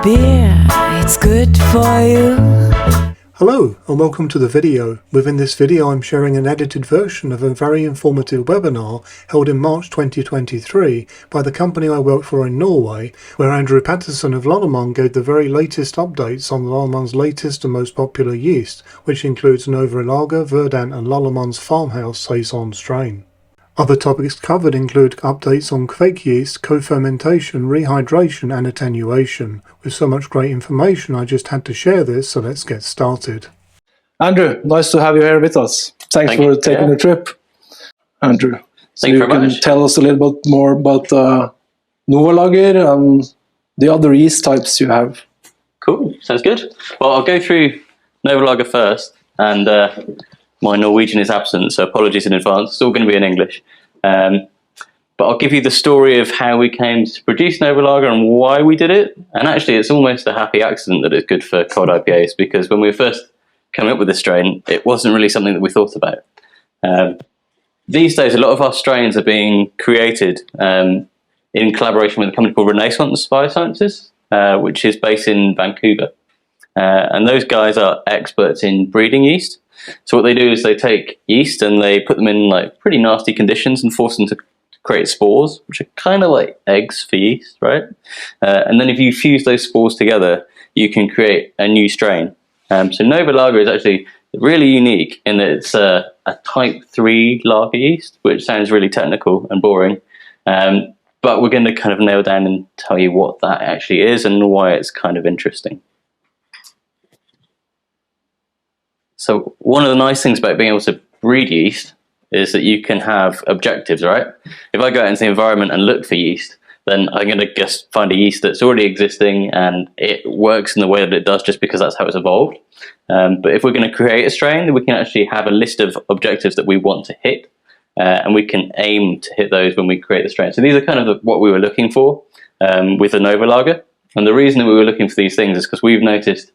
beer, it's good for you. Hello and welcome to the video. Within this video I'm sharing an edited version of a very informative webinar held in March 2023 by the company I work for in Norway, where Andrew Patterson of Lallemand gave the very latest updates on Lallemand's latest and most popular yeast, which includes Norway Lager, Verdant and Lallemand's Farmhouse Saison strain. Other topics covered include updates on kveik yeast, co-fermentation, rehydration and attenuation. With so much great information I just had to share this, so let's get started. Andrew, nice to have you here with us. Thanks for taking the trip, Andrew. So you can tell us a little bit more about Norway Lager and the other yeast types you have. Cool, sounds good. Well, I'll go through Norway Lager first, and my Norwegian is absent, so apologies in advance. It's all going to be in English. But I'll give you the story of how we came to produce Norway Lager and why we did it. And actually, it's almost a happy accident that it's good for cold IPAs, because when we were first coming up with this strain, it wasn't really something that we thought about. These days, a lot of our strains are being created in collaboration with a company called Renaissance Biosciences, which is based in Vancouver. And those guys are experts in breeding yeast. So what they do is they take yeast and they put them in like pretty nasty conditions and force them to create spores, which are kind of like eggs for yeast, right? And then if you fuse those spores together, you can create a new strain. So Norway Lager is actually really unique in that it's a type 3 lager yeast, which sounds really technical and boring. But we're going to kind of nail down and tell you what that actually is and why it's kind of interesting. So one of the nice things about being able to breed yeast is that you can have objectives, right? If I go out into the environment and look for yeast, then I'm going to just find a yeast that's already existing and it works in the way that it does just because that's how it's evolved. But if we're going to create a strain, then we can actually have a list of objectives that we want to hit, and we can aim to hit those when we create the strain. So these are kind of what we were looking for with the Norway Lager. And the reason that we were looking for these things is because we've noticed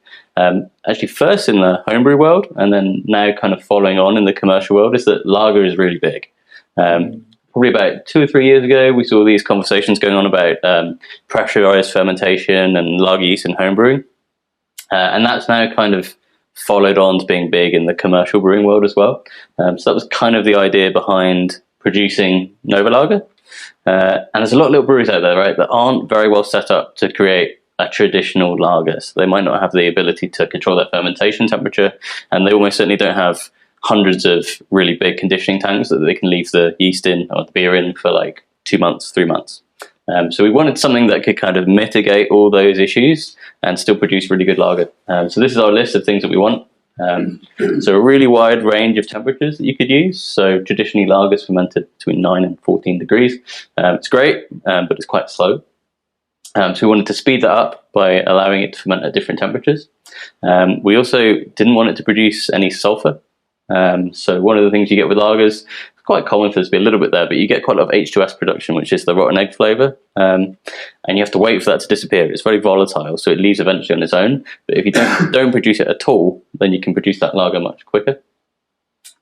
actually first in the homebrew world and then now kind of following on in the commercial world is that lager is really big. Probably about 2 or 3 years ago, we saw these conversations going on about pressurized fermentation and lager yeast in homebrewing. And that's now kind of followed on to being big in the commercial brewing world as well. So that was kind of the idea behind producing Norway Lager. And there's a lot of little breweries out there, right, that aren't very well set up to create a traditional lager. So they might not have the ability to control their fermentation temperature, and they almost certainly don't have hundreds of really big conditioning tanks that they can leave the yeast in or the beer in for like 2 months, 3 months. So we wanted something that could kind of mitigate all those issues and still produce really good lager. So this is our list of things that we want. So a really wide range of temperatures that you could use. So traditionally lagers fermented between 9 and 14 degrees. It's great, but it's quite slow. So we wanted to speed that up by allowing it to ferment at different temperatures. We also didn't want it to produce any sulfur. So one of the things you get with lagers, it's quite common for this to be a little bit there, but you get quite a lot of H2S production, which is the rotten egg flavour. And you have to wait for that to disappear. It's very volatile, so it leaves eventually on its own. But if you don't produce it at all, then you can produce that lager much quicker.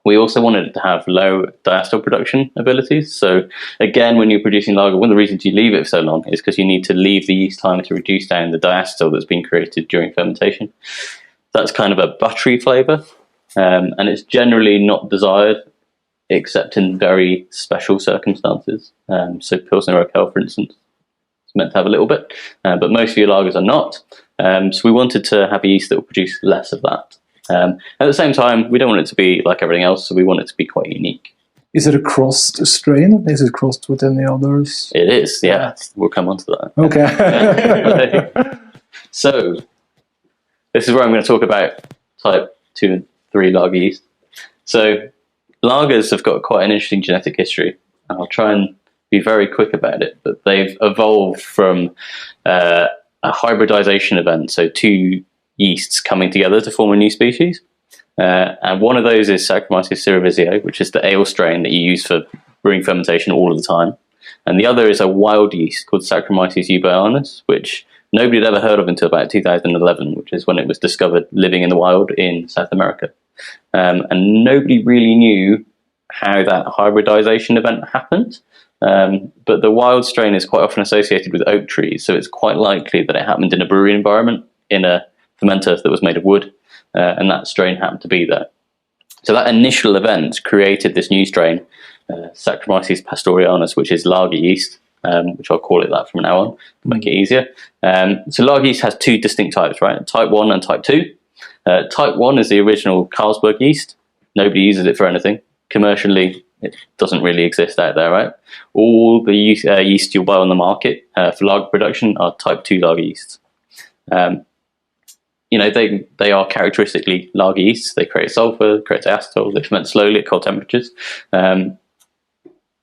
We also wanted it to have low diastole production abilities. So again, when you're producing lager, one of the reasons you leave it for so long is because you need to leave the yeast time to reduce down the diastole that's been created during fermentation. That's kind of a buttery flavour, and it's generally not desired except in very special circumstances. So Pilsner Urquell, for instance, is meant to have a little bit, but most of your lagers are not. So we wanted to have a yeast that will produce less of that. At the same time, we don't want it to be like everything else, so we want it to be quite unique. Is it a crossed strain? Is it crossed with any others? It is, yeah. We'll come on to that. Okay. So, this is where I'm going to talk about type 2 and 3 lager yeast. So, lagers have got quite an interesting genetic history. I'll try and be very quick about it, but they've evolved from a hybridization event, so 2 yeasts coming together to form a new species. And one of those is Saccharomyces cerevisiae, which is the ale strain that you use for brewing fermentation all of the time. And the other is a wild yeast called Saccharomyces eubayanus, which nobody had ever heard of until about 2011, which is when it was discovered living in the wild in South America. And nobody really knew how that hybridization event happened. But the wild strain is quite often associated with oak trees, so it's quite likely that it happened in a brewery environment, in a fermenter that was made of wood, and that strain happened to be there. So that initial event created this new strain, Saccharomyces pastorianus, which is lager yeast, which I'll call it that from now on to make it easier. So lager yeast has two distinct types, right? Type 1 and type 2. Type 1 is the original Carlsberg yeast. Nobody uses it for anything. Commercially, it doesn't really exist out there, right? All the yeast you'll buy on the market for lager production are type 2 lager yeasts. They are characteristically lager yeasts. They create sulfur, create diastole, they ferment slowly at cold temperatures.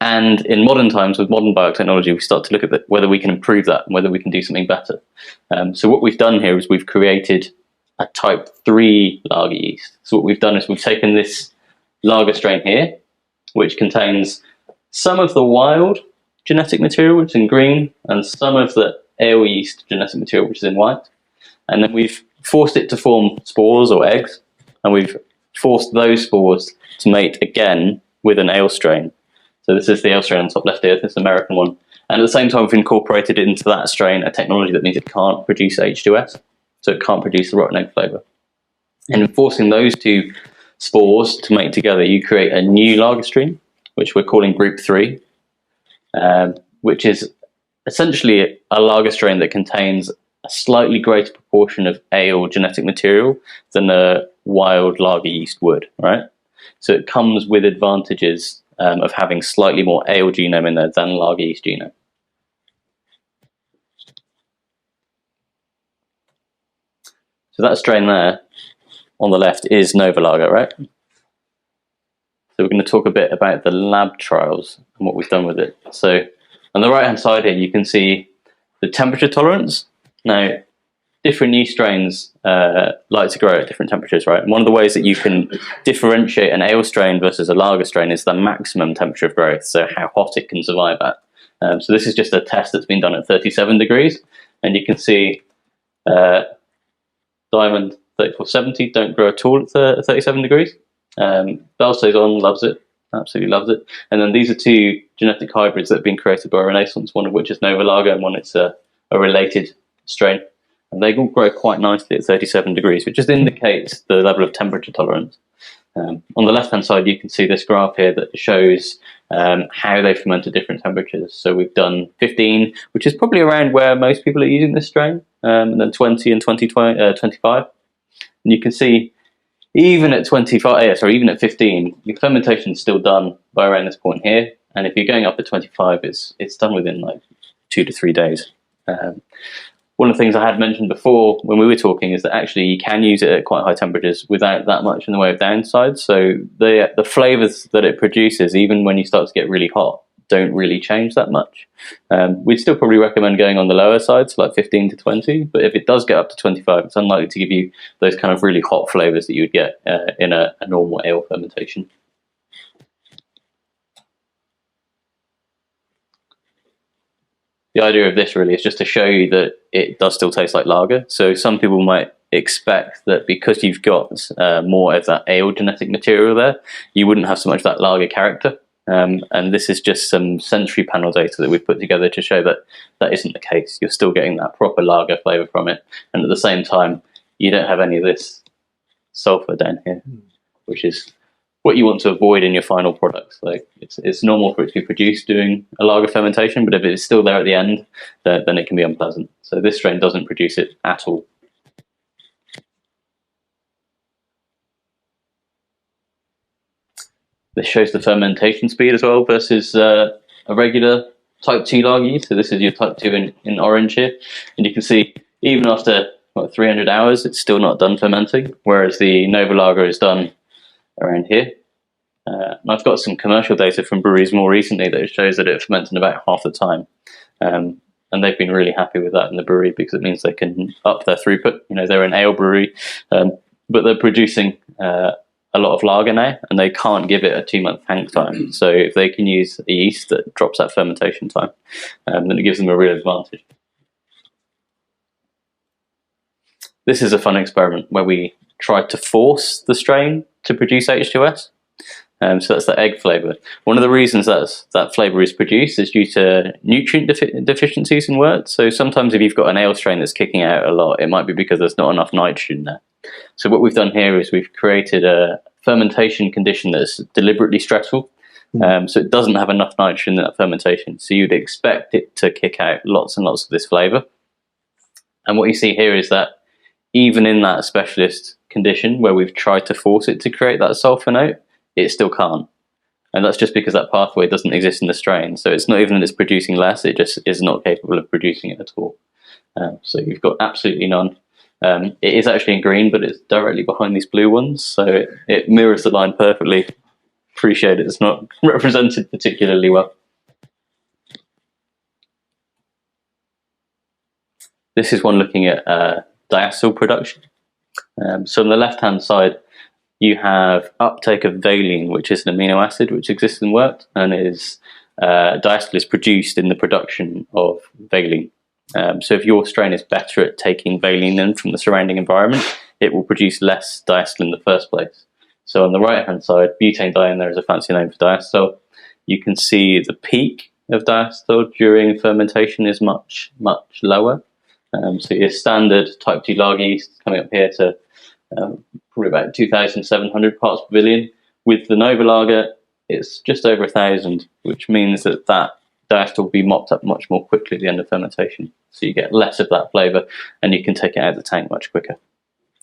And in modern times, with modern biotechnology, we start to look at whether we can improve that and whether we can do something better. So what we've done here is we've created a type 3 lager yeast. So what we've done is we've taken this lager strain here, which contains some of the wild genetic material, which is in green, and some of the ale yeast genetic material, which is in white. And then we've forced it to form spores or eggs, and we've forced those spores to mate again with an ale strain. So this is the ale strain on top left here, this American one. And at the same time, we've incorporated into that strain a technology that means it can't produce H2S, so it can't produce the rotten egg flavour. And in forcing those two spores to mate together, you create a new lager strain, which we're calling Group 3, which is essentially a lager strain that contains a slightly greater proportion of ale genetic material than a wild lager yeast would, right? So it comes with advantages of having slightly more ale genome in there than lager yeast genome. So that strain there on the left is Nova Lager, right? So we're going to talk a bit about the lab trials and what we've done with it. So on the right hand side here, you can see the temperature tolerance. Now, different yeast strains like to grow at different temperatures, right? And one of the ways that you can differentiate an ale strain versus a lager strain is the maximum temperature of growth, so how hot it can survive at. So this is just a test that's been done at 37 degrees, and you can see Diamond 3470 don't grow at all at 37 degrees. Farmhouse Saison loves it, absolutely loves it. And then these are two genetic hybrids that have been created by Renaissance, one of which is Nova Lager and one is a related strain. And they all grow quite nicely at 37 degrees, which just indicates the level of temperature tolerance. On the left-hand side, you can see this graph here that shows how they ferment at different temperatures. So we've done 15, which is probably around where most people are using this strain, and then 20 and 25. And you can see even at 15, your fermentation is still done by around this point here. And if you're going up at 25, it's done within like 2 to 3 days. One of the things I had mentioned before when we were talking is that actually you can use it at quite high temperatures without that much in the way of downside. So the flavours that it produces, even when you start to get really hot, don't really change that much. We'd still probably recommend going on the lower side, so like 15 to 20. But if it does get up to 25, it's unlikely to give you those kind of really hot flavours that you would get in a normal ale fermentation. The idea of this really is just to show you that it does still taste like lager. So some people might expect that because you've got more of that ale genetic material there, you wouldn't have so much of that lager character. And this is just some sensory panel data that we've put together to show that that isn't the case. You're still getting that proper lager flavour from it. And at the same time, you don't have any of this sulphur down here, which is what you want to avoid in your final products. Like it's normal for it to be produced doing a lager fermentation, but if it's still there at the end, then it can be unpleasant. So this strain doesn't produce it at all. This shows the fermentation speed as well versus a regular type 2 lager yeast. So this is your type 2 in orange here. And you can see even after 300 hours, it's still not done fermenting, whereas the Nova Lager is done around here. And I've got some commercial data from breweries more recently that shows that it ferments in about half the time. And they've been really happy with that in the brewery because it means they can up their throughput. You know, they're an ale brewery, but they're producing a lot of lager now, and they can't give it a 2-month hang time. So if they can use a yeast that drops that fermentation time, then it gives them a real advantage. This is a fun experiment where we tried to force the strain to produce H2S. So that's the egg flavour. One of the reasons that flavour is produced is due to nutrient deficiencies in wort. So sometimes if you've got an ale strain that's kicking out a lot, it might be because there's not enough nitrogen there. So what we've done here is we've created a fermentation condition that's deliberately stressful. So it doesn't have enough nitrogen in that fermentation. So you'd expect it to kick out lots and lots of this flavour. And what you see here is that even in that specialist condition where we've tried to force it to create that sulfur note, it still can't. And that's just because that pathway doesn't exist in the strain. So it's not even that it's producing less, it just is not capable of producing it at all. So you've got absolutely none. It is actually in green, but it's directly behind these blue ones. So it mirrors the line perfectly. Appreciate it's not represented particularly well. This is one looking at Diastole Production. So on the left-hand side, you have uptake of valine, which is an amino acid which exists in wort, and diastole is produced in the production of valine. So if your strain is better at taking valine in from the surrounding environment, it will produce less diastole in the first place. So on the right-hand side, butane there is a fancy name for diastole. You can see the peak of diastole during fermentation is much, much lower. So your standard type 2 lager yeast coming up here to probably about 2,700 parts per billion. With the Nova lager, it's just over 1,000, which means that diastole will be mopped up much more quickly at the end of fermentation. So you get less of that flavour and you can take it out of the tank much quicker.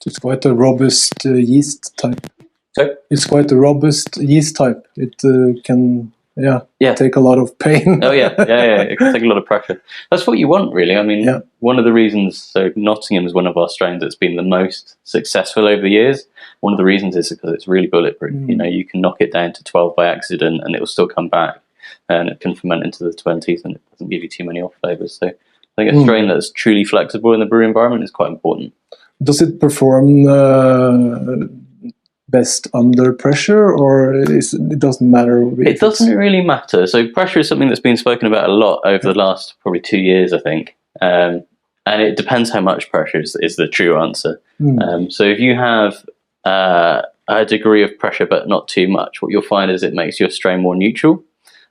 It's quite a robust yeast type. So it's quite a robust yeast type. It can take a lot of pain. It can take a lot of pressure. That's what you want, really. I mean, one of the reasons, so Nottingham is one of our strains that's been the most successful over the years. One of the reasons is because it's really bulletproof. You know, you can knock it down to 12 by accident and it will still come back, and it can ferment into the 20s and it doesn't give you too many off flavours. So I think a strain that's truly flexible in the brew environment is quite important. Does it perform best under pressure, or it doesn't matter? It doesn't really matter. So pressure is something that's been spoken about a lot over the last probably 2 years, I think. And it depends how much pressure is the true answer. So if you have a degree of pressure but not too much, what you'll find is it makes your strain more neutral.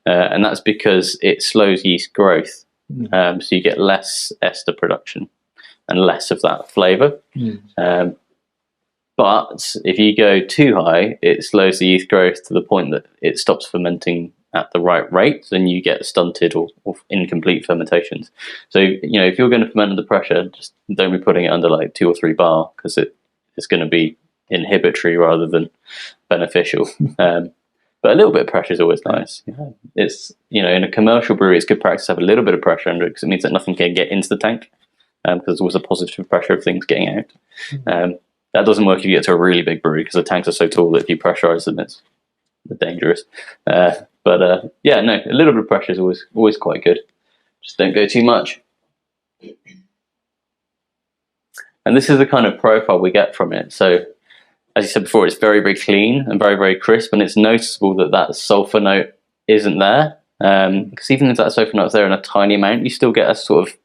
And that's because it slows yeast growth. So you get less ester production and less of that flavour. But if you go too high, it slows the yeast growth to the point that it stops fermenting at the right rate, and you get stunted or incomplete fermentations. So, you know, if you're going to ferment under pressure, just don't be putting it under like 2 or 3 bar, because it's going to be inhibitory rather than beneficial. But a little bit of pressure is always nice. It's, you know, in a commercial brewery, it's good practice to have a little bit of pressure under it, because it means that nothing can get into the tank, because there's always a positive pressure of things getting out. That doesn't work if you get to a really big brewery, because the tanks are so tall that if you pressurize them, it's dangerous. A little bit of pressure is always quite good. Just don't go too much. And this is the kind of profile we get from it. So, as you said before, it's very, very clean and very, very crisp, and it's noticeable that sulfur note isn't there. Because even if that sulfur note's there in a tiny amount, you still get a sort of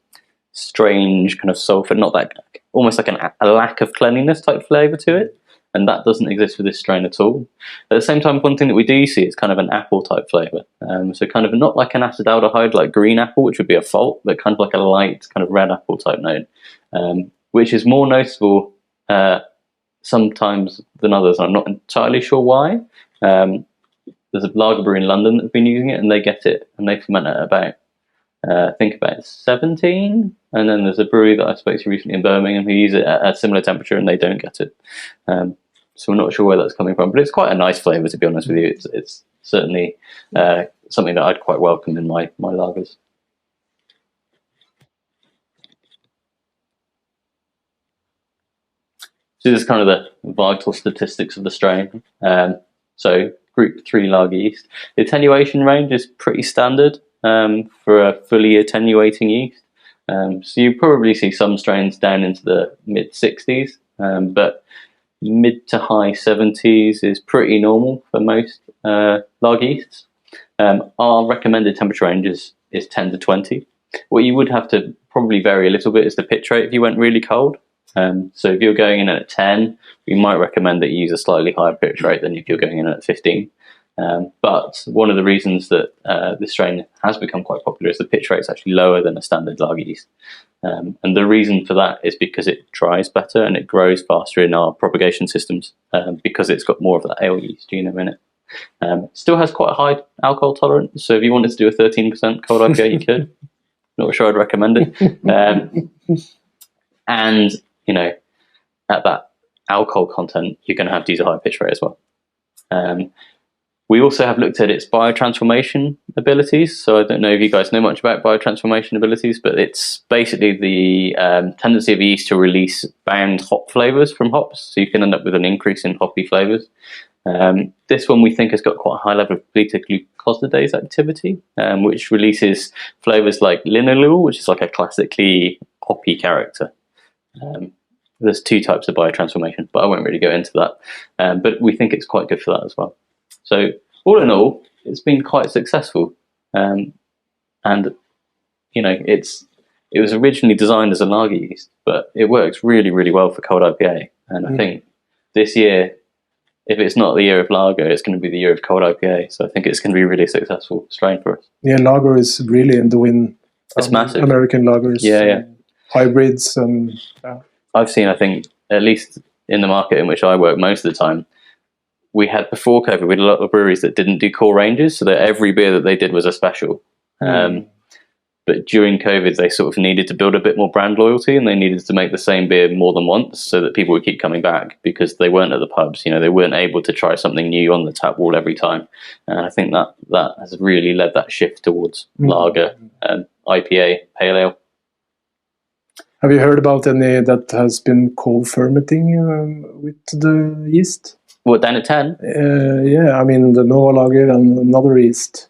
strange kind of sulfur, not that, almost like a lack of cleanliness type flavour to it, and that doesn't exist with this strain at all. At the same time, one thing that we do see is kind of an apple type flavour. So kind of not like an acetaldehyde like green apple, which would be a fault, but kind of like a light kind of red apple type note, which is more noticeable sometimes than others. I'm not entirely sure why. There's a lager brewery in London that's been using it, and they get it and they ferment it about I think about 17, and then there's a brewery that I spoke to recently in Birmingham who use it at a similar temperature and they don't get it. So we're not sure where that's coming from, but it's quite a nice flavour, to be honest with you. It's certainly something that I'd quite welcome in my lagers. So this is kind of the vital statistics of the strain. So group 3 lager yeast. The attenuation range is pretty standard for a fully attenuating yeast. So you probably see some strains down into the mid-60s, but mid to high 70s is pretty normal for most lager yeasts. Our recommended temperature range is 10 to 20. What you would have to probably vary a little bit is the pitch rate if you went really cold. So if you're going in at 10, we might recommend that you use a slightly higher pitch rate than if you're going in at 15. But one of the reasons that this strain has become quite popular is the pitch rate is actually lower than a standard lager yeast. And the reason for that is because it dries better and it grows faster in our propagation systems because it's got more of that ale yeast genome in it. Still has quite a high alcohol tolerance, so if you wanted to do a 13% cold IPA, you could. Not sure I'd recommend it. And, you know, at that alcohol content, you're going to have these high pitch rate as well. We also have looked at its biotransformation abilities. So I don't know if you guys know much about biotransformation abilities, but it's basically the tendency of yeast to release bound hop flavors from hops. So you can end up with an increase in hoppy flavors. This one we think has got quite a high level of beta-glucosidase activity, which releases flavors like linalool, which is like a classically hoppy character. There's two types of biotransformation, but I won't really go into that. But we think it's quite good for that as well. So all in all, it's been quite successful, and you know it was originally designed as a lager yeast, but it works really, really well for cold IPA. And I think this year, if it's not the year of lager, it's going to be the year of cold IPA. So I think it's going to be a really successful strain for us. Yeah, lager is really in the wind. It's massive. American lagers, hybrids, and I've seen, I think, at least in the market in which I work most of the time, we had before COVID, we had a lot of breweries that didn't do core ranges, so that every beer that they did was a special. But during COVID, they sort of needed to build a bit more brand loyalty, and they needed to make the same beer more than once so that people would keep coming back, because they weren't at the pubs. You know, they weren't able to try something new on the tap wall every time. And I think that has really led that shift towards lager, IPA, pale ale. Have you heard about any that has been co-fermenting with the yeast? What, down at 10? Yeah, I mean the Nova lager and another yeast.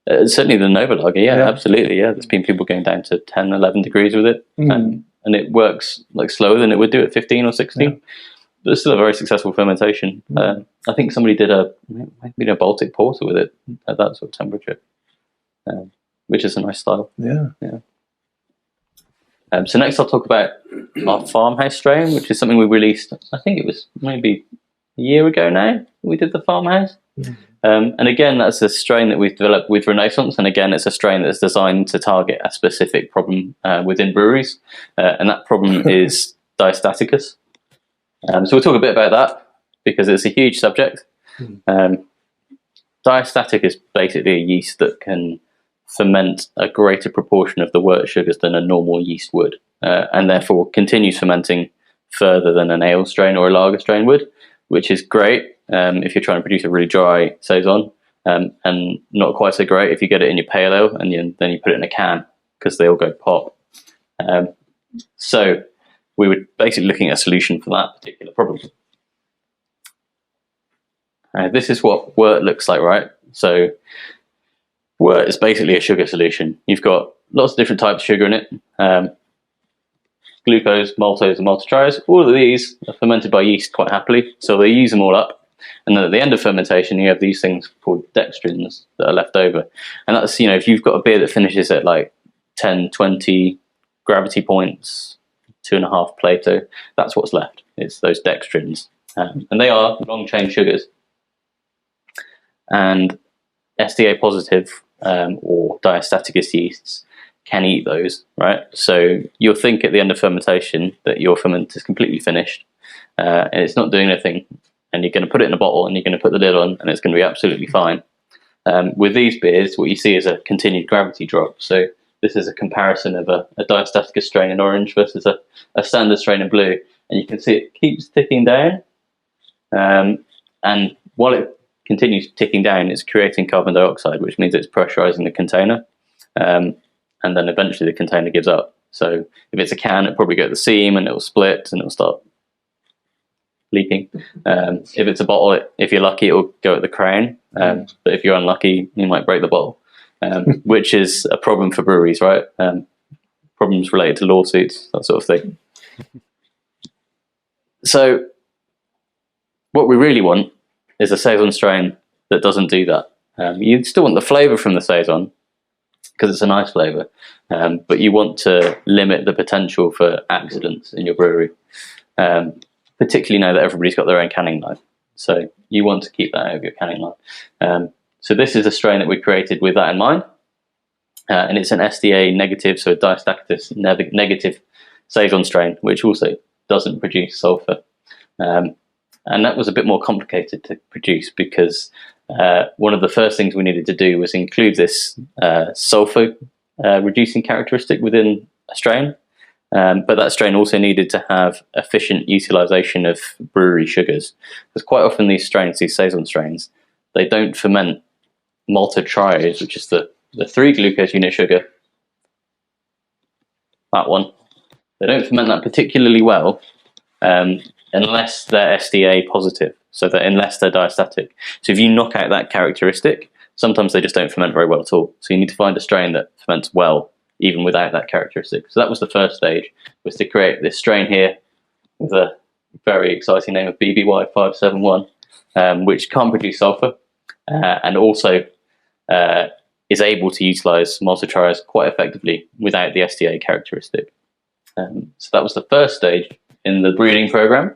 Certainly the Nova lager, yeah, absolutely. Yeah, there's been people going down to 10, 11 degrees with it. And it works like slower than it would do at 15 or 16. Yeah. But it's still a very successful fermentation. I think somebody did a Baltic Porter with it at that sort of temperature, which is a nice style. Yeah. So next I'll talk about our Farmhouse strain, which is something we released, I think it was maybe a year ago now, we did the Farmhouse. And again, that's a strain that we've developed with Renaissance, and again, it's a strain that's designed to target a specific problem within breweries, and that problem is diastaticus. So we'll talk a bit about that, because it's a huge subject. Diastatic is basically a yeast that can ferment a greater proportion of the wort sugars than a normal yeast would, and therefore continues fermenting further than an ale strain or a lager strain would, which is great if you're trying to produce a really dry saison, and not quite so great if you get it in your pale ale and then you put it in a can, because they all go pop. So we were basically looking at a solution for that particular problem. This is what wort looks like, right? So wort is basically a sugar solution. You've got lots of different types of sugar in it. Glucose, maltose, and maltotriose. All of these are fermented by yeast quite happily, so they use them all up. And then at the end of fermentation, you have these things called dextrins that are left over. And that's, you know, if you've got a beer that finishes at like 10, 20 gravity points, 2.5 Plato, that's what's left. It's those dextrins. And they are long-chain sugars. And SDA positive or diastatic yeasts can eat those, right? So you'll think at the end of fermentation that your ferment is completely finished, and it's not doing anything, and you're going to put it in a bottle and you're going to put the lid on and it's going to be absolutely fine. With these beers, what you see is a continued gravity drop. So this is a comparison of a diastaticus strain in orange versus a standard strain in blue, and you can see it keeps ticking down, and while it continues ticking down, it's creating carbon dioxide, which means it's pressurizing the container. And then eventually the container gives up. So if it's a can, it'll probably go at the seam and it'll split and it'll start leaking. If it's a bottle, if you're lucky, it'll go at the crown. But if you're unlucky, you might break the bottle, which is a problem for breweries, right? Problems related to lawsuits, that sort of thing. So what we really want is a saison strain that doesn't do that. You still want the flavour from the saison, because it's a nice flavour, but you want to limit the potential for accidents in your brewery, particularly now that everybody's got their own canning line. So you want to keep that out of your canning line. So this is a strain that we created with that in mind. And it's an SDA negative, so a Diastatic negative Saison strain, which also doesn't produce sulfur. And that was a bit more complicated to produce because one of the first things we needed to do was include this sulfur reducing characteristic within a strain. But that strain also needed to have efficient utilization of brewery sugars. Because quite often these strains, these Saison strains, they don't ferment malted triose, which is the 3 glucose unit sugar, that one. They don't ferment that particularly well unless they're SDA positive, so that unless they're diastatic. So if you knock out that characteristic, sometimes they just don't ferment very well at all. So you need to find a strain that ferments well, even without that characteristic. So that was the first stage, was to create this strain here with a very exciting name of BBY571, which can't produce sulfur and also is able to utilize malted triose quite effectively without the SDA characteristic. So that was the first stage in the breeding program.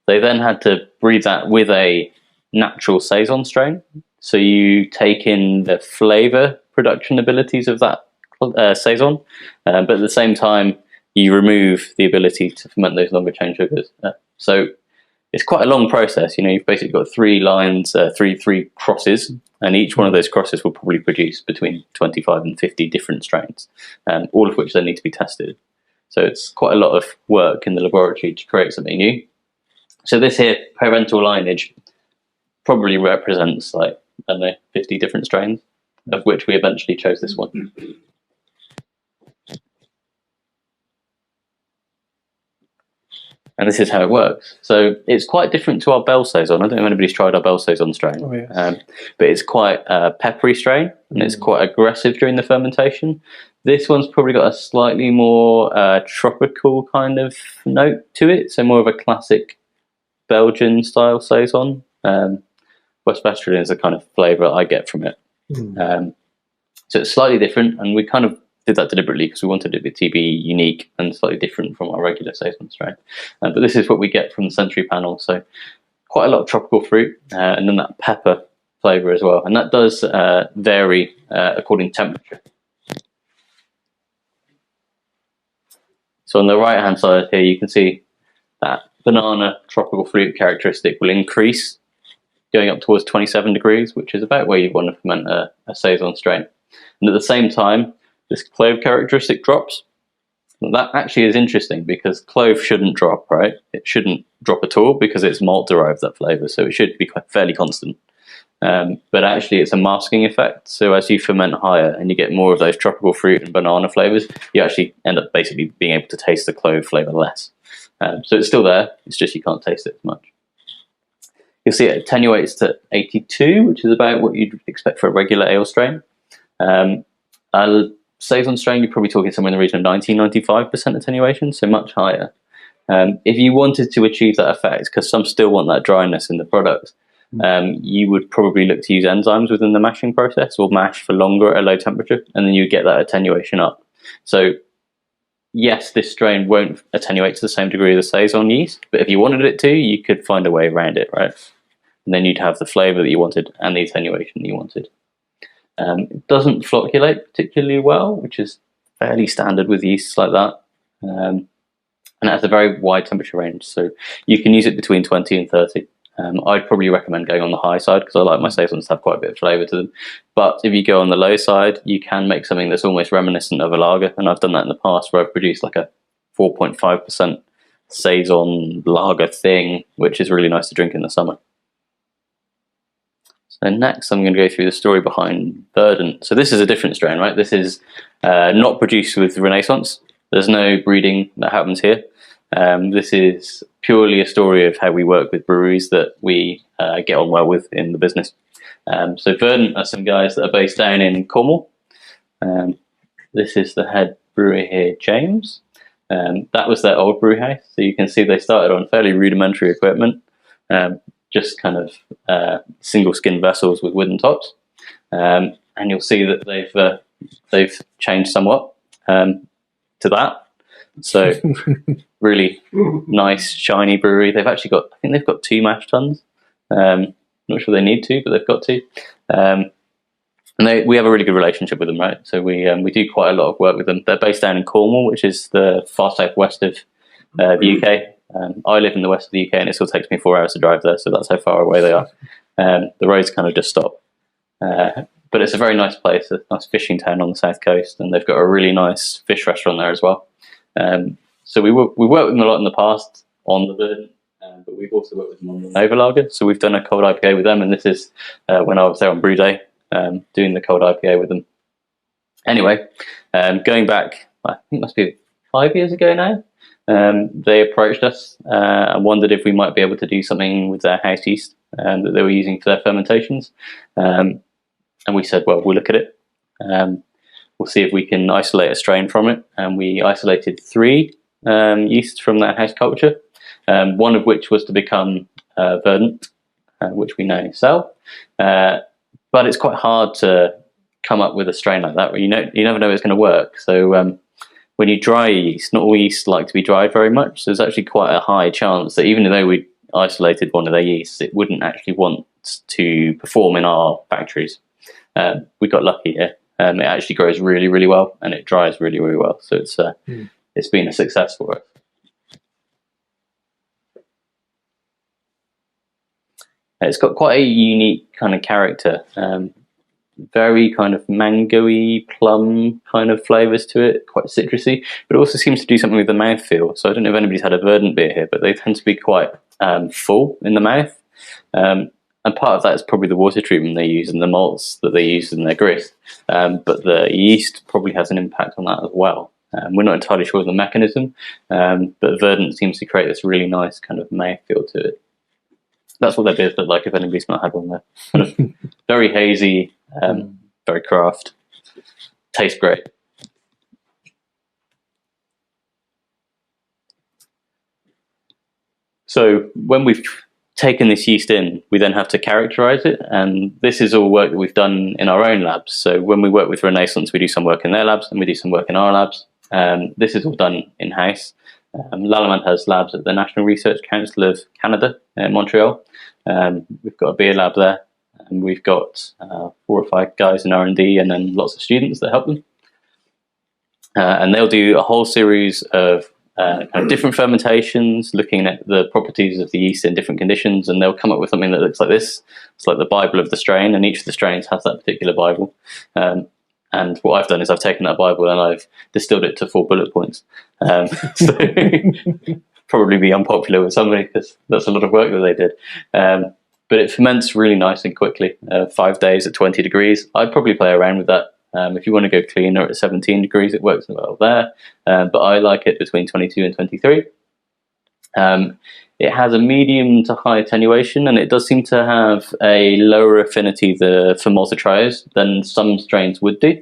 They then had to breed that with a natural Saison strain. So you take in the flavour production abilities of that Saison, but at the same time you remove the ability to ferment those longer chain sugars. So it's quite a long process. You've basically got 3 lines, three crosses, and each one of those crosses will probably produce between 25 and 50 different strains, all of which then need to be tested. So it's quite a lot of work in the laboratory to create something new. So this here, Parental lineage, probably represents like, I don't know, 50 different strains, of which we eventually chose this one. And this is how it works. So it's quite different to our Bell Saison. I don't know if anybody's tried our Bell Saison strain, but it's quite a peppery strain, and it's quite aggressive during the fermentation. This one's probably got a slightly more tropical kind of note to it, so more of a classic Belgian style Saison. West Australian is the kind of flavour I get from it. So it's slightly different, and we kind of did that deliberately because we wanted it to be unique and slightly different from our regular Saison strain. But this is what we get from the Sanitary panel. So quite a lot of tropical fruit, and then that pepper flavour as well. And that does vary according to temperature. So on the right hand side here, you can see that banana tropical fruit characteristic will increase going up towards 27 degrees, which is about where you want to ferment a Saison strain. And at the same time, this clove characteristic drops. And that actually is interesting because clove shouldn't drop, right? It shouldn't drop at all because it's malt derived, that flavour, so it should be fairly constant. But actually it's a masking effect. So as you ferment higher and you get more of those tropical fruit and banana flavours, you actually end up basically being able to taste the clove flavour less. So it's still there, it's just you can't taste it as much. You'll see it attenuates to 82, which is about what you'd expect for a regular ale strain. Saison strain, you're probably talking somewhere in the region of 90-95% attenuation, so much higher. If you wanted to achieve that effect, because some still want that dryness in the product, you would probably look to use enzymes within the mashing process or mash for longer at a low temperature, and then you get that attenuation up. So yes, this strain won't attenuate to the same degree as the Saison yeast, but if you wanted it to, you could find a way around it, right? And then you'd have the flavour that you wanted and the attenuation that you wanted. It doesn't flocculate particularly well, which is fairly standard with yeasts like that. And it has a very wide temperature range, so you can use it between 20 and 30. I'd probably recommend going on the high side because I like my Saisons to have quite a bit of flavour to them. But if you go on the low side, you can make something that's almost reminiscent of a lager, and I've done that in the past where I've produced like a 4.5% Saison lager thing, which is really nice to drink in the summer. So next I'm going to go through the story behind Verdant. So this is a different strain, right? This is not produced with Renaissance. There's no breeding that happens here. This is purely a story of how we work with breweries that we get on well with in the business. So Verdant are some guys that are based down in Cornwall. This is the head brewer here, James. That was their old brew house. So you can see they started on fairly rudimentary equipment, just kind of single skin vessels with wooden tops. And you'll see that they've changed somewhat to that. So really nice, shiny brewery. They've actually got, I think they've got 2 mash tuns. Not sure they need to, but they've got to. And we have a really good relationship with them, right? So we do quite a lot of work with them. They're based down in Cornwall, which is the far southwest of the UK. I live in the west of the UK, and it still takes me 4 hours to drive there, so that's how far away they are. The roads kind of just stop. But it's a very nice place, a nice fishing town on the south coast, and they've got a really nice fish restaurant there as well. So we worked with them a lot in the past on the Verdant, but we've also worked with them on the Nova Lager. So we've done a cold IPA with them, and this is when I was there on Brew Day, doing the cold IPA with them. Anyway, going back, I think it must be 5 years ago now, they approached us and wondered if we might be able to do something with their house yeast that they were using for their fermentations. And we said, well, we'll look at it. We'll see if we can isolate a strain from it. And we isolated 3 yeasts from that house culture, one of which was to become Verdant, which we now sell. But it's quite hard to come up with a strain like that where you never know it's going to work. So when you dry yeast, not all yeast like to be dried very much. So there's actually quite a high chance that even though we isolated one of their yeasts, it wouldn't actually want to perform in our factories. We got lucky here. It actually grows really, really well, and it dries really, really well. So it's been a success for us. It's got quite a unique kind of character. Very kind of mango-y, plum kind of flavours to it, quite citrusy, but it also seems to do something with the mouthfeel. So I don't know if anybody's had a Verdant beer here, but they tend to be quite full in the mouth. And part of that is probably the water treatment they use and the malts that they use in their grist. But the yeast probably has an impact on that as well. We're not entirely sure of the mechanism, but Verdant seems to create this really nice kind of mouthfeel to it. That's what their beers look like if anybody's not had one there. Kind of very hazy, very craft. Tastes great. So when we've taken this yeast in, we then have to characterize it, and this is all work that we've done in our own labs. So when we work with Renaissance, we do some work in their labs and we do some work in our labs. This is all done in-house. Lallemand has labs at the National Research Council of Canada in Montreal. We've got a beer lab there, and we've got 4 or 5 guys in R&D and then lots of students that help them. And they'll do a whole series of kind of different fermentations, looking at the properties of the yeast in different conditions, and they'll come up with something that looks like this. It's like the Bible of the strain, and each of the strains has that particular Bible. And what I've done is I've taken that Bible and I've distilled it to 4 bullet points. So probably be unpopular with somebody because that's a lot of work that they did. But it ferments really nice and quickly. 5 days at 20 degrees. I'd probably play around with that. If you want to go cleaner at 17 degrees, it works well there. But I like it between 22 and 23. It has a medium to high attenuation, and it does seem to have a lower affinity for maltotriose than some strains would do.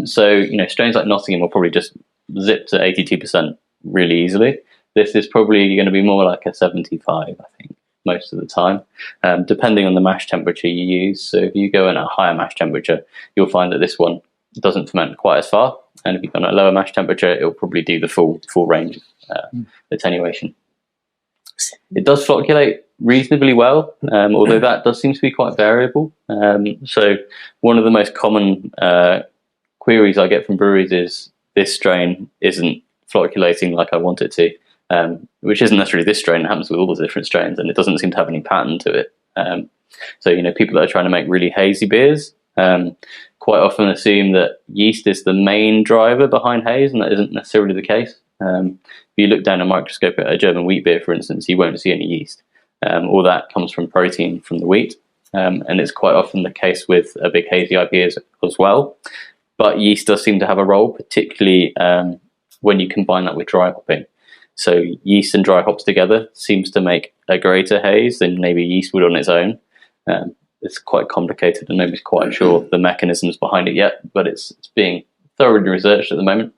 So, strains like Nottingham will probably just zip to 82% really easily. This is probably going to be more like a 75, I think, most of the time, depending on the mash temperature you use. So if you go in at a higher mash temperature, you'll find that this one doesn't ferment quite as far. And if you go in at a lower mash temperature, it'll probably do the full range attenuation. It does flocculate reasonably well, although that does seem to be quite variable. So one of the most common queries I get from breweries is this strain isn't flocculating like I want it to, which isn't necessarily this strain. It happens with all the different strains, and it doesn't seem to have any pattern to it. So people that are trying to make really hazy beers quite often assume that yeast is the main driver behind haze, and that isn't necessarily the case. If you look down a microscope at a German wheat beer, for instance, you won't see any yeast. All that comes from protein from the wheat, and it's quite often the case with a big hazy IPA as well. But yeast does seem to have a role, particularly when you combine that with dry hopping. So yeast and dry hops together seems to make a greater haze than maybe yeast would on its own. It's quite complicated, and nobody's quite sure the mechanisms behind it yet, but it's being thoroughly researched at the moment.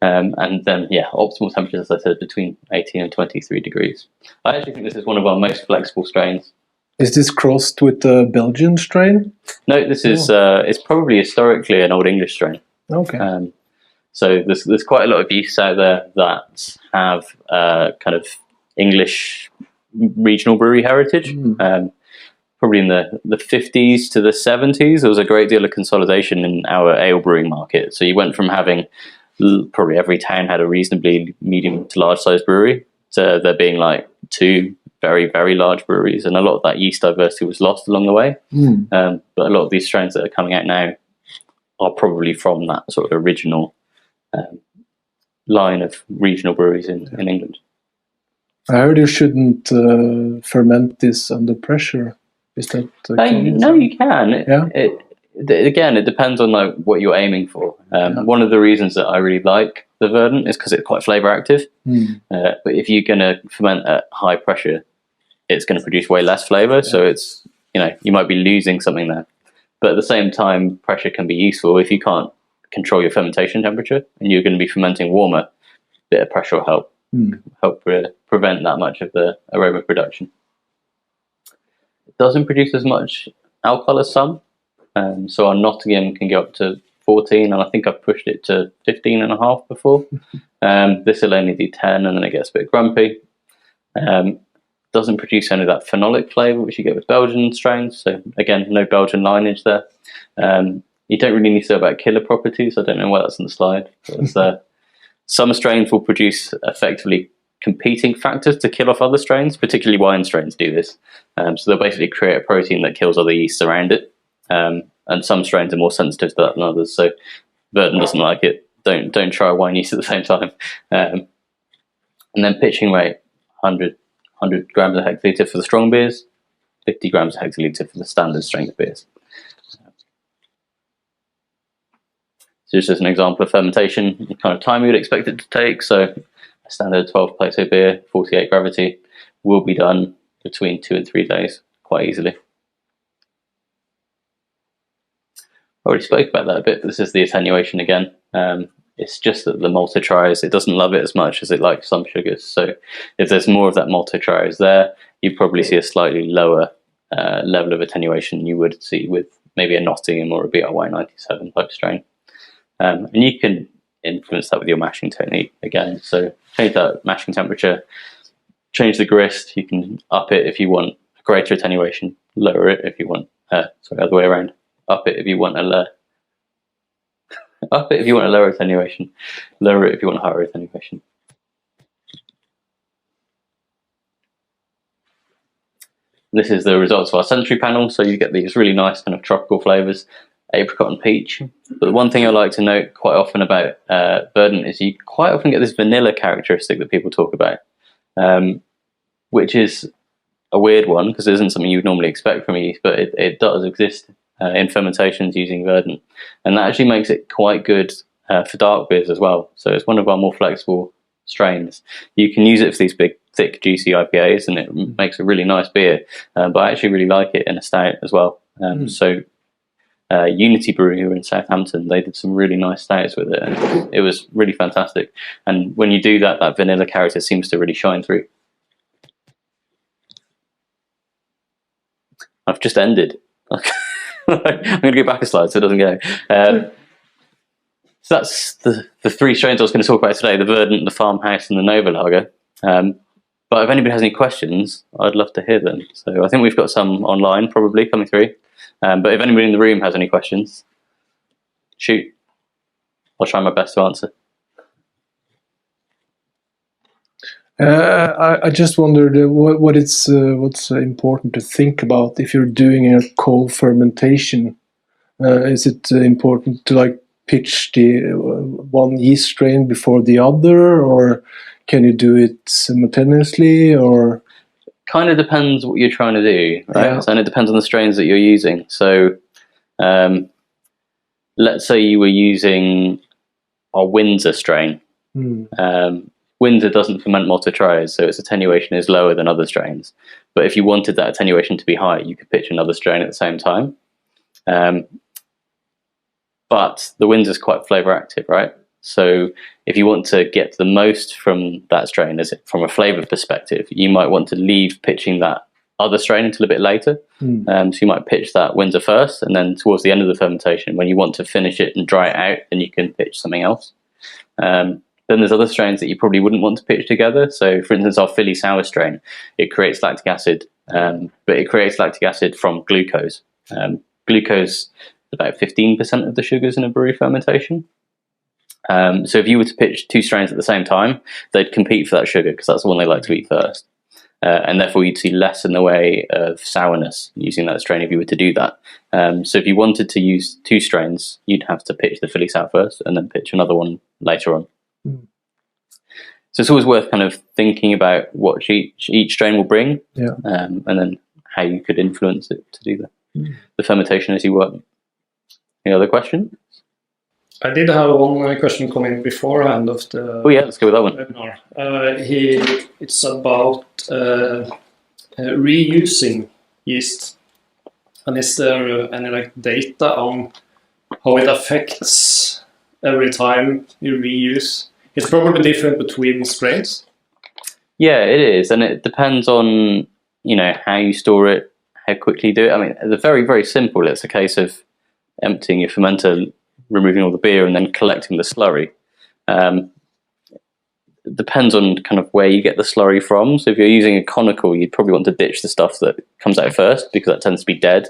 And then, optimal temperatures, as I said, between 18 and 23 degrees. I actually think this is one of our most flexible strains. Is this crossed with the Belgian strain? No, this is it's probably historically an Old English strain. Okay. So there's quite a lot of yeasts out there that have kind of English regional brewery heritage. Probably in the 50s to the 70s, there was a great deal of consolidation in our ale brewing market. So you went from having probably every town had a reasonably medium to large size brewery to there being like 2 very, very large breweries. And a lot of that yeast diversity was lost along the way. But a lot of these strains that are coming out now are probably from that sort of original line of regional breweries in England. I heard you shouldn't ferment this under pressure. Is that no, you can. Yeah. Again, it depends on like what you're aiming for. One of the reasons that I really like the Verdant is because it's quite flavor active. But if you're going to ferment at high pressure, it's going to produce way less flavor. So it's, you might be losing something there. But at the same time, pressure can be useful if you can't control your fermentation temperature and you're going to be fermenting warmer. A bit of pressure will help prevent that much of the aroma production. It doesn't produce as much alcohol as some. So our Nottingham can go up to 14, and I think I've pushed it to 15.5 before. This will only do 10, and then it gets a bit grumpy. Doesn't produce any of that phenolic flavour which you get with Belgian strains. So again, no Belgian lineage there. You don't really need to know about killer properties. I don't know why that's on the slide. Some strains will produce effectively competing factors to kill off other strains, particularly wine strains do this. So they'll basically create a protein that kills other yeasts around it. And some strains are more sensitive to that than others. So Verdant doesn't like it. Don't try wine yeast at the same time. And then pitching rate, 100 grams a hectolitre for the strong beers, 50 grams a hectolitre for the standard strength beers. So just as an example of fermentation, the kind of time you would expect it to take. So a standard 12 Plato beer, 48 gravity, will be done between 2 and 3 days quite easily. I already spoke about that a bit. This is the attenuation again. It's just that the maltotriose, it doesn't love it as much as it likes some sugars. So if there's more of that maltotriose there, you probably see a slightly lower level of attenuation than you would see with maybe a Nottingham or a BRY 97 type strain. And you can influence that with your mashing technique again. So change that mashing temperature, change the grist. You can up it if you want a greater attenuation, lower it if you want, other way around. Up it if you want a lower attenuation, lower it if you want a higher attenuation. This is the results of our Sanitary panel. So you get these really nice kind of tropical flavours, apricot and peach. But the one thing I like to note quite often about Verdant is you quite often get this vanilla characteristic that people talk about, which is a weird one because it isn't something you would normally expect from a yeast, but it does exist in fermentations using Verdant. And that actually makes it quite good for dark beers as well. So it's one of our more flexible strains. You can use it for these big, thick, juicy IPAs and it makes a really nice beer. But I actually really like it in a stout as well. So Unity Brewery, who were in Southampton, they did some really nice stouts with it. And it was really fantastic. And when you do that, that vanilla character seems to really shine through. I've just ended. I'm going to go back a slide so it doesn't go. So that's the 3 strains I was going to talk about today, the Verdant, the Farmhouse and the Nova Lager. But if anybody has any questions, I'd love to hear them. So I think we've got some online probably coming through. But if anybody in the room has any questions, shoot. I'll try my best to answer. I just wondered what's important to think about if you're doing a co-fermentation. Is it important to pitch the one yeast strain before the other, or can you do it simultaneously? Or kind of depends what you're trying to do, right? Yeah. And it depends on the strains that you're using. So let's say you were using our Windsor strain. Windsor doesn't ferment maltotriose, so its attenuation is lower than other strains. But if you wanted that attenuation to be high, you could pitch another strain at the same time. But the Windsor's quite flavour active, right? So if you want to get the most from that strain, from a flavour perspective, you might want to leave pitching that other strain until a bit later. So you might pitch that Windsor first, and then towards the end of the fermentation, when you want to finish it and dry it out, then you can pitch something else. Then there's other strains that you probably wouldn't want to pitch together. So, for instance, our Philly sour strain, it creates lactic acid, but it creates lactic acid from glucose. Glucose is about 15% of the sugars in a brewery fermentation. So if you were to pitch two strains at the same time, they'd compete for that sugar because that's the one they like to eat first. And therefore you'd see less in the way of sourness using that strain if you were to do that. So if you wanted to use two strains, you'd have to pitch the Philly sour first and then pitch another one later on. So it's always worth kind of thinking about what each strain will bring, and then how you could influence it to do the fermentation as you work. Any other questions? I did have one question come in beforehand of the let's go with that one. webinar. It's about reusing yeast. And is there any data on how it affects every time you reuse? It's probably different between strains. Yeah, it is, and it depends on how you store it, how quickly you do it. I mean, they're very, very simple. It's a case of emptying your fermenter, removing all the beer, and then collecting the slurry. It depends on kind of where you get the slurry from. So if you're using a conical, you'd probably want to ditch the stuff that comes out first because that tends to be dead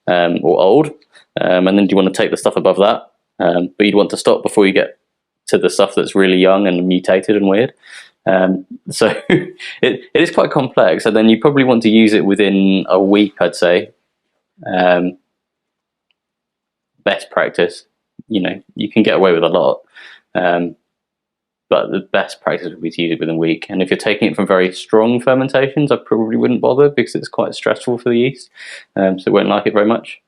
or old. And then you want to take the stuff above that, but you'd want to stop before you get to the stuff that's really young and mutated and weird. So it is quite complex, and then you probably want to use it within a week, I'd say. Best practice, you can get away with a lot, but the best practice would be to use it within a week. And if you're taking it from very strong fermentations, I probably wouldn't bother because it's quite stressful for the yeast, so it won't like it very much.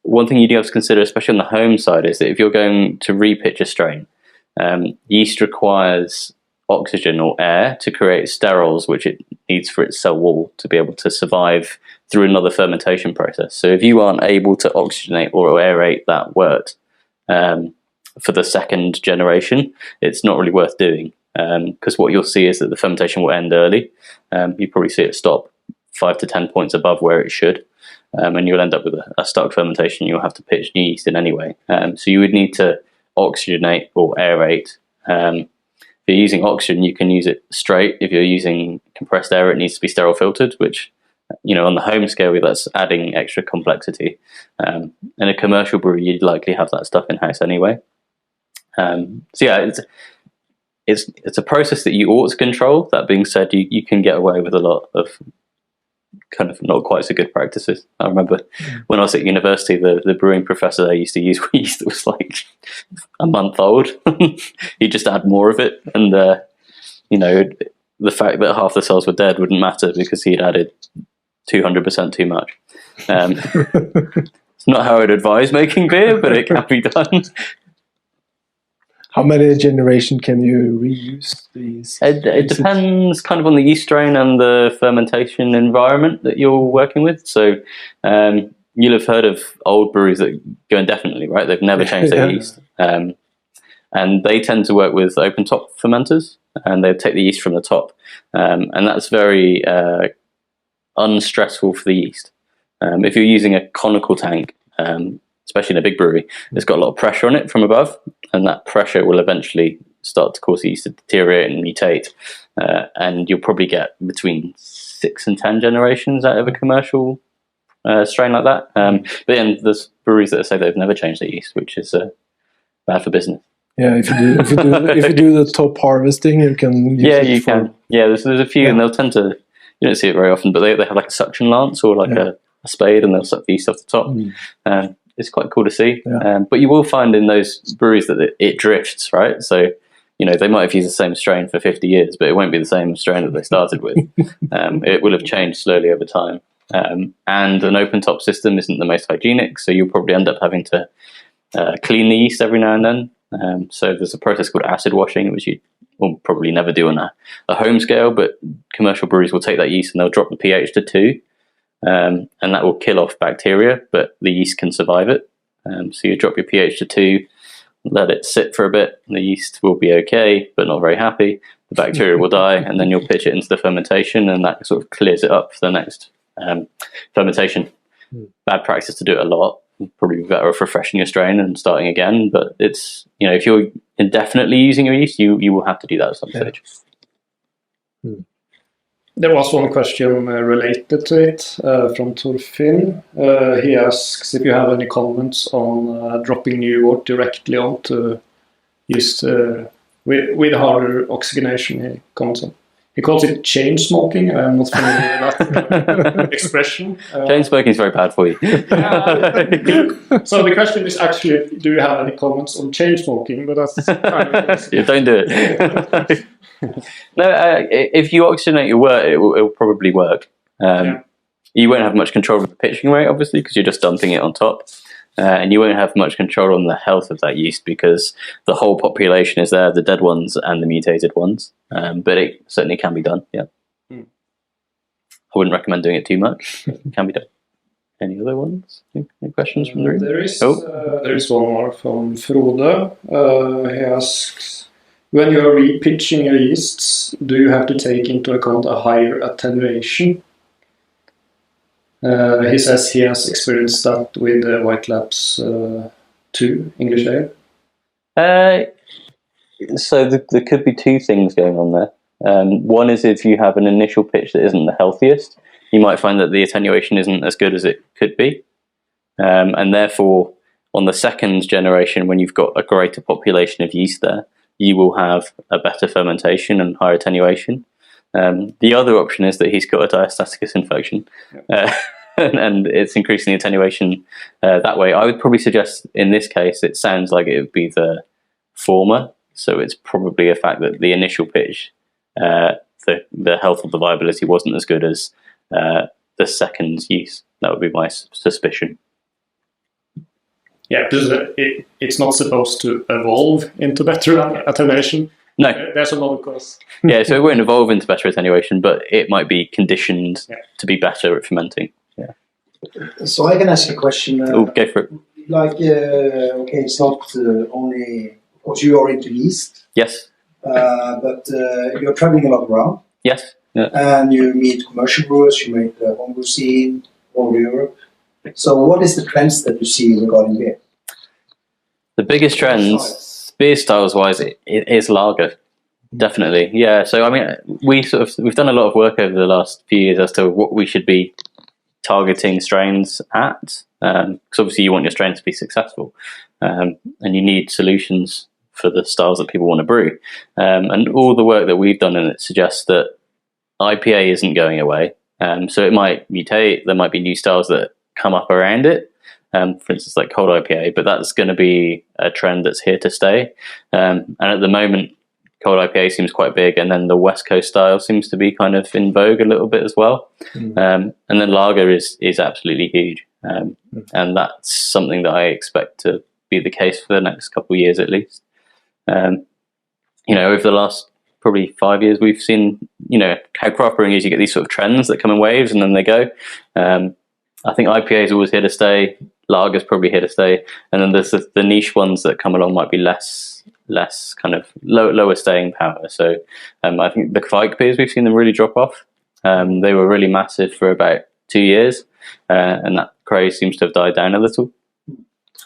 One thing you do have to consider, especially on the home side, is that if you're going to repitch a strain, yeast requires oxygen or air to create sterols, which it needs for its cell wall to be able to survive through another fermentation process. So if you aren't able to oxygenate or aerate that wort for the second generation, it's not really worth doing, because what you'll see is that the fermentation will end early. You probably see it stop 5 to 10 points above where it should. And you'll end up with a stuck fermentation. You'll have to pitch new yeast in anyway. So you would need to oxygenate or aerate. If you're using oxygen, you can use it straight. If you're using compressed air, it needs to be sterile filtered, which, on the home scale, that's adding extra complexity. In a commercial brewery, you'd likely have that stuff in-house anyway. It's a process that you ought to control. That being said, you can get away with a lot of kind of not quite so good practices. I remember when I was at university, the brewing professor there used to use yeast that was like a month old. He'd just add more of it, and the fact that half the cells were dead wouldn't matter because he'd added 200% too much. It's not how I'd advise making beer, but it can be done. How many generations can you reuse these? It depends kind of on the yeast strain and the fermentation environment that you're working with. So you'll have heard of old breweries that go indefinitely, right? They've never changed their yeast. And they tend to work with open top fermenters, and they take the yeast from the top. And that's very unstressful for the yeast. If you're using a conical tank, especially in a big brewery, it's got a lot of pressure on it from above, and that pressure will eventually start to cause the yeast to deteriorate and mutate. And you'll probably get between 6 and 10 generations out of a commercial strain like that. But then there's breweries that say they've never changed their yeast, which is bad for business. Yeah, if you do the top harvesting, you can. You can. Yeah, there's a few, and they'll tend to. You don't see it very often, but they have like a suction lance or like a spade, and they'll suck the yeast off the top. It's quite cool to see. But you will find in those breweries that it drifts, right? So, they might have used the same strain for 50 years, but it won't be the same strain that they started with. It will have changed slowly over time. And an open top system isn't the most hygienic, so you'll probably end up having to clean the yeast every now and then. So there's a process called acid washing, which you will probably never do on a home scale, but commercial breweries will take that yeast and they'll drop the pH to 2. And that will kill off bacteria, but the yeast can survive it. So you drop your pH to 2, let it sit for a bit, and the yeast will be okay, but not very happy. The bacteria will die, and then you'll pitch it into the fermentation, and that sort of clears it up for the next fermentation. Bad practice to do it a lot. probably be better off refreshing your strain and starting again. But it's, if you're indefinitely using your yeast, you will have to do that at some stage. There was one question related to it from Torfinn. He asks if you have any comments on dropping new wort directly onto yeast with harder oxygenation. He comments on. He calls it chain smoking. I'm not familiar with that expression. Chain smoking is very bad for you. So the question is actually, do you have any comments on chain smoking? But that's kind of yeah, don't do it. No, if you oxygenate your wort, it will probably work. You won't have much control of the pitching rate, obviously, because you're just dumping it on top. And you won't have much control on the health of that yeast because the whole population is there, the dead ones and the mutated ones. But it certainly can be done, yeah. I wouldn't recommend doing it too much. It can be done. Any other ones? Any questions from the room? There is one more from Frode. He asks, when you are repitching your yeasts, do you have to take into account a higher attenuation? He says he has experienced that with White Labs 2 English Ale. So there could be two things going on there. One is if you have an initial pitch that isn't the healthiest, you might find that the attenuation isn't as good as it could be. And therefore, on the second generation, when you've got a greater population of yeast there, you will have a better fermentation and higher attenuation. The other option is that he's got a diastatic infection, and it's increasing the attenuation that way. I would probably suggest in this case, it sounds like it would be the former. So it's probably a fact that the initial pitch, the health of the viability wasn't as good as the second yeast. That would be my suspicion. Yeah, because it's not supposed to evolve into better attenuation. No. There's another cause. Yeah, so it won't evolve into better attenuation, but it might be conditioned to be better at fermenting. Yeah. So I can ask a question. Go for it. Okay, it's not only, of course, you are into yeast. Yes. But you're traveling a lot around. Yes. Yeah. And you meet commercial brewers, you meet the homebrew scene all over Europe. So what is the trends that you see regarding beer? The biggest trends, beer styles wise, it is lager, definitely. Yeah. So I mean, we've done a lot of work over the last few years as to what we should be targeting strains at, because obviously you want your strains to be successful, and you need solutions for the styles that people want to brew. And all the work that we've done in it suggests that IPA isn't going away. So it might mutate. There might be new styles that come up around it, for instance, like cold IPA, but that's going to be a trend that's here to stay. And at the moment, cold IPA seems quite big, and then the West Coast style seems to be kind of in vogue a little bit as well. And then lager is absolutely huge, and that's something that I expect to be the case for the next couple of years at least. Over the last probably 5 years, we've seen, how craft brewing is, you get these sort of trends that come in waves and then they go. I think IPA is always here to stay. Lager's probably here to stay, and then there's the niche ones that come along might be less kind of lower staying power. So I think the kveik beers, we've seen them really drop off. They were really massive for about 2 years, and that craze seems to have died down a little.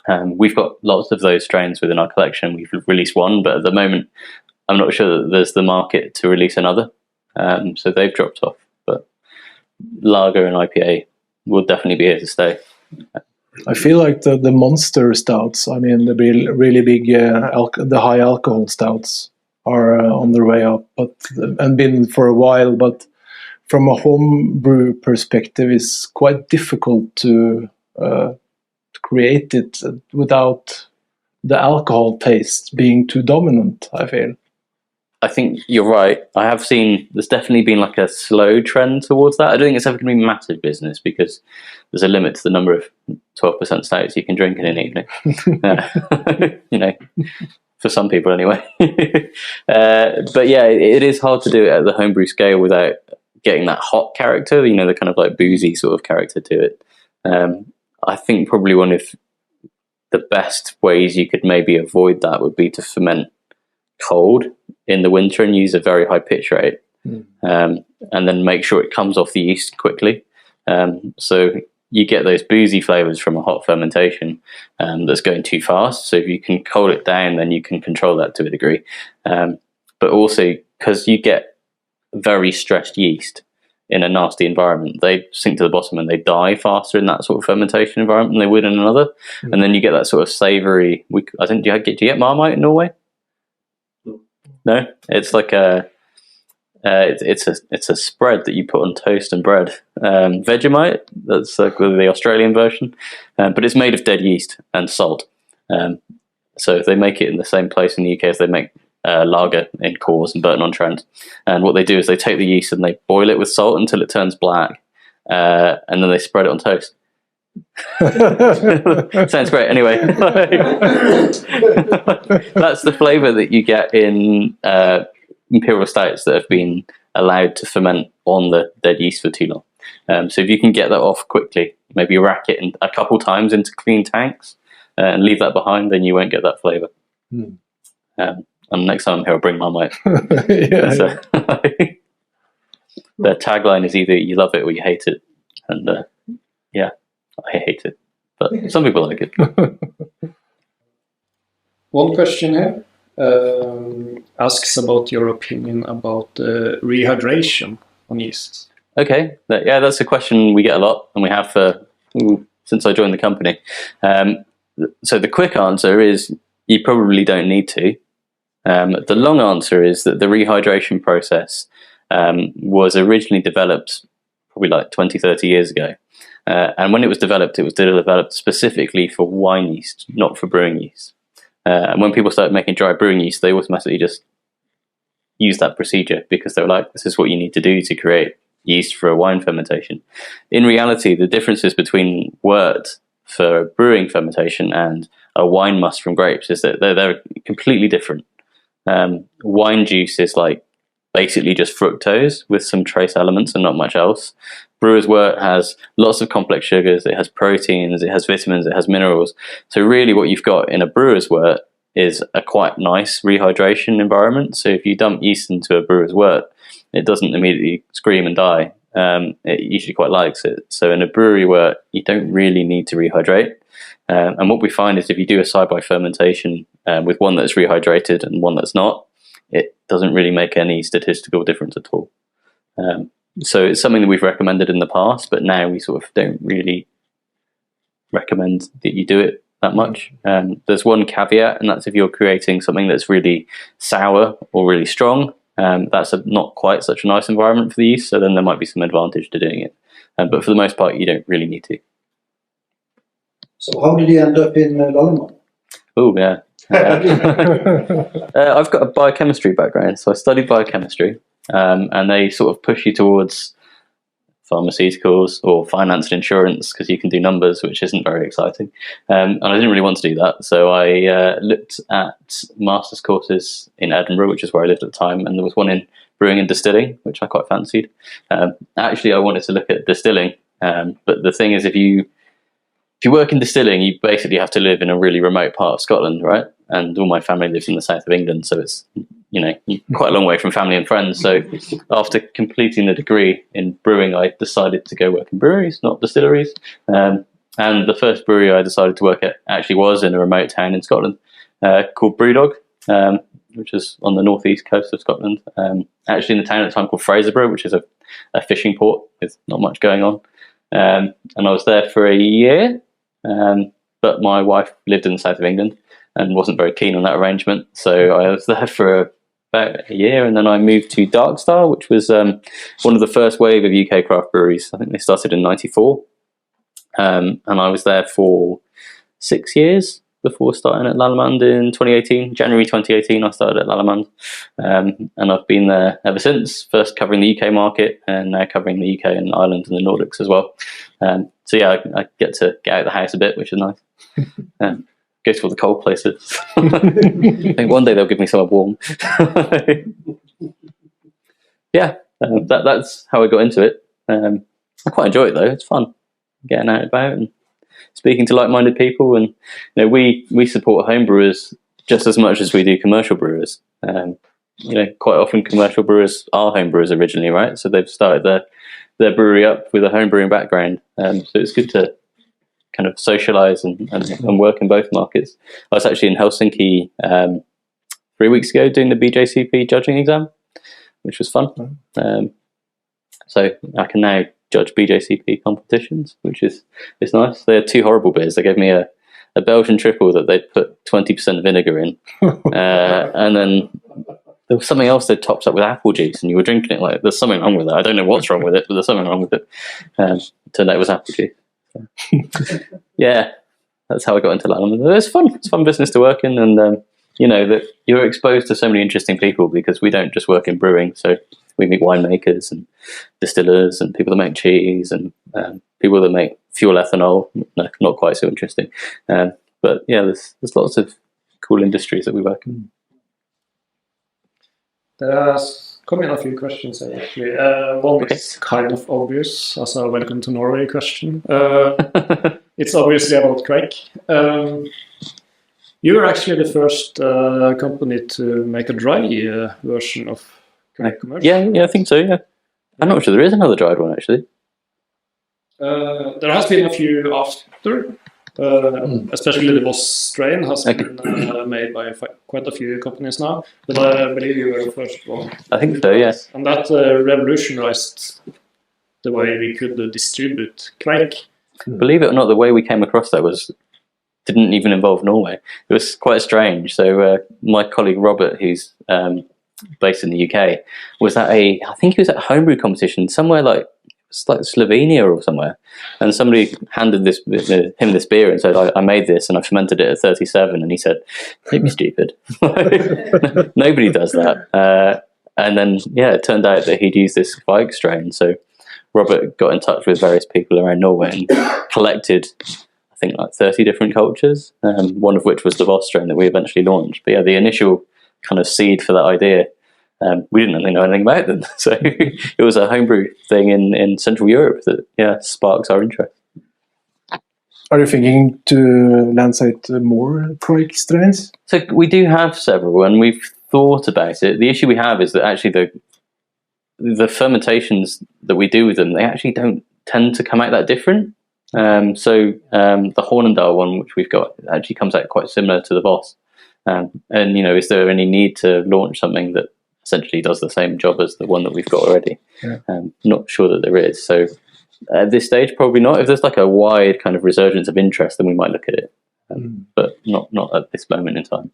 We've got lots of those strains within our collection. We've released one, but at the moment, I'm not sure that there's the market to release another. So they've dropped off. But lager and IPA will definitely be here to stay. I feel like the monster stouts, I mean, the really big, the high alcohol stouts are on their way up, and been for a while. But from a home brew perspective, it's quite difficult to create it without the alcohol taste being too dominant, I feel. I think you're right. I have seen there's definitely been like a slow trend towards that. I don't think it's ever going to be massive business because there's a limit to the number of 12% stouts you can drink in an evening. For some people anyway. But yeah, it is hard to do it at the homebrew scale without getting that hot character, the kind of like boozy sort of character to it. I think probably one of the best ways you could maybe avoid that would be to ferment cold in the winter and use a very high pitch rate, and then make sure it comes off the yeast quickly. So you get those boozy flavors from a hot fermentation that's going too fast. So if you can cool it down, then you can control that to a degree. But also because you get very stressed yeast in a nasty environment, they sink to the bottom and they die faster in that sort of fermentation environment than they would in another. And then you get that sort of savoury. I think do you get Marmite in Norway? No, it's like it's a spread that you put on toast and bread. Vegemite, that's like the Australian version, but it's made of dead yeast and salt. So they make it in the same place in the UK as they make lager in Coors and Burton-on-Trent. And what they do is they take the yeast and they boil it with salt until it turns black, and then they spread it on toast. Sounds great. Anyway, that's the flavour that you get in imperial stouts that have been allowed to ferment on the dead yeast for too long. So if you can get that off quickly, maybe rack it in a couple times into clean tanks and leave that behind, then you won't get that flavour. And next time I'm here, I'll bring Marmite. Their tagline is either you love it or you hate it. And yeah, I hate it. But some people like it. One question here asks about your opinion about rehydration on yeast. Okay, yeah, that's a question we get a lot, and we have since I joined the company. So the quick answer is you probably don't need to. The long answer is that the rehydration process was originally developed probably like 20, 30 years ago. And when it was developed specifically for wine yeast, not for brewing yeast. And when people started making dry brewing yeast, they automatically just used that procedure because they were like, this is what you need to do to create yeast for a wine fermentation. In reality, the differences between wort for brewing fermentation and a wine must from grapes is that they're completely different. Wine juice is like basically just fructose with some trace elements and not much else. Brewer's wort has lots of complex sugars, it has proteins, it has vitamins, it has minerals. So really what you've got in a brewer's wort is a quite nice rehydration environment. So if you dump yeast into a brewer's wort, it doesn't immediately scream and die. It usually quite likes it. So in a brewery wort, you don't really need to rehydrate. And what we find is if you do a side-by fermentation with one that's rehydrated and one that's not, it doesn't really make any statistical difference at all. So it's something that we've recommended in the past, but now we sort of don't really recommend that you do it that much. There's one caveat, and that's if you're creating something that's really sour or really strong, that's not quite such a nice environment for the yeast, so then there might be some advantage to doing it. But for the most part, you don't really need to. So how did you end up in Lallemand? Oh, yeah. I've got a biochemistry background, so I studied biochemistry, and they sort of push you towards pharmaceuticals or finance and insurance because you can do numbers, which isn't very exciting. And I didn't really want to do that, so I looked at master's courses in Edinburgh, which is where I lived at the time, and there was one in brewing and distilling, which I quite fancied. Actually, I wanted to look at distilling, but the thing is, if you work in distilling, you basically have to live in a really remote part of Scotland, right? And all my family lives in the south of England, so it's, quite a long way from family and friends. So after completing the degree in brewing, I decided to go work in breweries, not distilleries. And the first brewery I decided to work at actually was in a remote town in Scotland called Brewdog, which is on the northeast coast of Scotland. Actually in the town at the time called Fraserburgh, which is a fishing port with not much going on. And I was there for a year. But my wife lived in the south of England and wasn't very keen on that arrangement, so I was there for about a year, and then I moved to Darkstar, which was one of the first wave of UK craft breweries. I think they started in '94, and I was there for 6 years before starting at Lallemand in 2018. January 2018 I started at Lallemand, and I've been there ever since, first covering the UK market and now covering the UK and Ireland and the Nordics as well. So yeah, I get to get out of the house a bit, which is nice. Go to all the cold places. I think one day they'll give me somewhere warm. Yeah, that's how I got into it. I quite enjoy it though. It's fun getting out about and speaking to like-minded people, and we support home brewers just as much as we do commercial brewers. Quite often commercial brewers are home brewers originally, right? So they've started their their brewery up with a home brewing background. So it's good to kind of socialize and work in both markets. I was actually in Helsinki 3 weeks ago doing the BJCP judging exam, which was fun. So I can now judge BJCP competitions, which is nice. They had 2 horrible beers. They gave me a Belgian triple that they'd put 20% vinegar in, and then there was something else that topped up with apple juice, and you were drinking it like there's something wrong with it. I don't know what's wrong with it, but there's something wrong with it. Turned out it was apple juice. So, yeah, that's how I got into Lallemand. It's fun. It's fun business to work in, and you know that you're exposed to so many interesting people because we don't just work in brewing. So we meet winemakers and distillers and people that make cheese and people that make fuel ethanol. No, not quite so interesting, but yeah, there's lots of cool industries that we work in. There's come in a few questions here, actually. One is kind of obvious, as a welcome to Norway question. It's obviously about kveik. You were actually the first company to make a dry version of kveik commercial. Yeah, I think so, yeah. I'm not sure there is another dried one, actually. There has been a few after. Especially the Voss strain has been made by quite a few companies now, but I believe you were the first one. I think so, yes. And that revolutionized the way we could distribute kveik. Believe it or not, the way we came across that didn't even involve Norway. It was quite strange. So my colleague Robert, who's based in the UK, was at I think he was at a homebrew competition somewhere like Slovenia or somewhere, and somebody handed him this beer and said, I made this and I fermented it at 37, and he said, don't be stupid. Nobody does that. And then it turned out that he'd used this kveik strain. So Robert got in touch with various people around Norway and collected I think like 30 different cultures, one of which was the Voss strain that we eventually launched. But yeah, the initial kind of seed for that idea, we didn't really know anything about them. So it was a homebrew thing in Central Europe that, sparks our interest. Are you thinking to lancate more kveik strains? So we do have several, and we've thought about it. The issue we have is that actually the fermentations that we do with them, they actually don't tend to come out that different. So the Hornendal one, which we've got, actually comes out quite similar to the Voss. And, is there any need to launch something that essentially does the same job as the one that we've got already? Not sure that there is. So at this stage, probably not. If there's like a wide kind of resurgence of interest, then we might look at it, but not at this moment in time.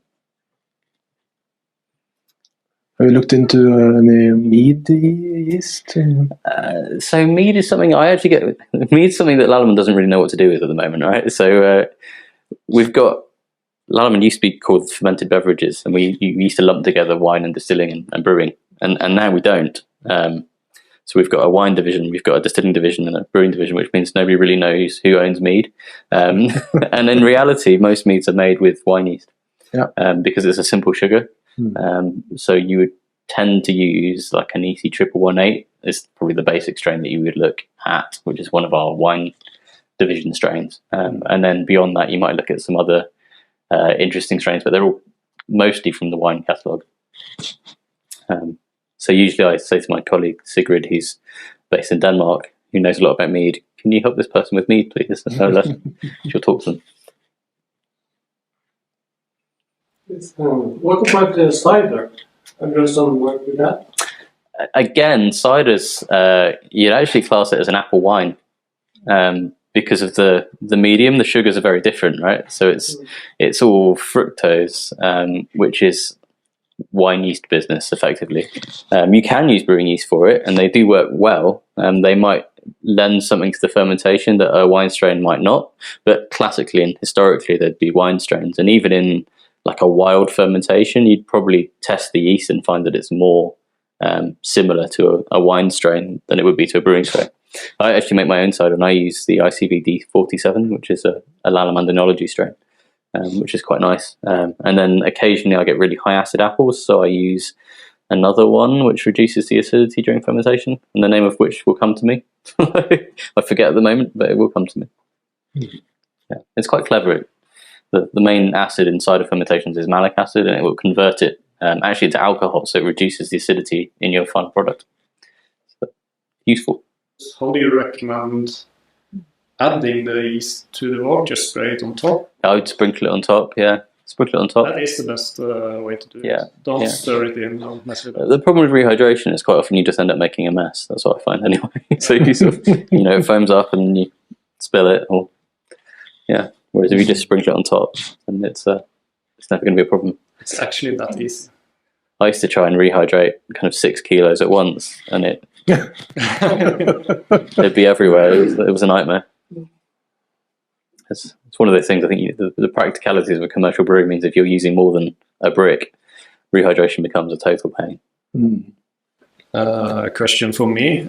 Have you looked into any mead yeast? So mead is something I actually get. Mead is something that Lallemand doesn't really know what to do with at the moment, right? So we've got Lallemand used to be called fermented beverages, and we used to lump together wine and distilling and brewing, and now we don't. So we've got a wine division, we've got a distilling division, and a brewing division, which means nobody really knows who owns mead. And in reality, most meads are made with wine yeast, because it's a simple sugar. So you would tend to use like an EC 1118 is probably the basic strain that you would look at, which is one of our wine division strains. And then beyond that, you might look at some other interesting strains, but they're all mostly from the wine catalogue. So usually I say to my colleague Sigrid, who's based in Denmark, who knows a lot about mead, can you help this person with mead, please? She'll talk to them. What about the cider? Have you done some work with that? Again, ciders, you'd actually class it as an apple wine, because of the medium. The sugars are very different, right? So it's all fructose, which is wine yeast business, effectively. You can use brewing yeast for it, and they do work well. They might lend something to the fermentation that a wine strain might not, but classically and historically, there'd be wine strains. And even in like a wild fermentation, you'd probably test the yeast and find that it's more similar to a wine strain than it would be to a brewing strain. I actually make my own cider, and I use the ICVD 47, which is a Lallemand enology strain, which is quite nice. And then occasionally I get really high acid apples, so I use another one which reduces the acidity during fermentation, and the name of which will come to me. I forget at the moment, but it will come to me. Yeah, it's quite clever. The main acid in cider fermentations is malic acid, and it will convert it actually into alcohol, so it reduces the acidity in your final product. So, useful. How do you recommend adding the yeast to the water? Just spray it on top? I would sprinkle it on top, yeah. Sprinkle it on top. That is the best way to do Yeah. it. Don't Yeah. stir it in, don't mess with it. The problem with rehydration is quite often you just end up making a mess. That's what I find anyway. So you sort of, it foams up and you spill it, or yeah. Whereas if you just sprinkle it on top, then it's never going to be a problem. It's actually that easy. I used to try and rehydrate kind of 6 kilos at once, and it'd be everywhere. It was a nightmare. It's one of those things. I think the practicalities of a commercial brewery means if you're using more than a brick, rehydration becomes a total pain. A question for me.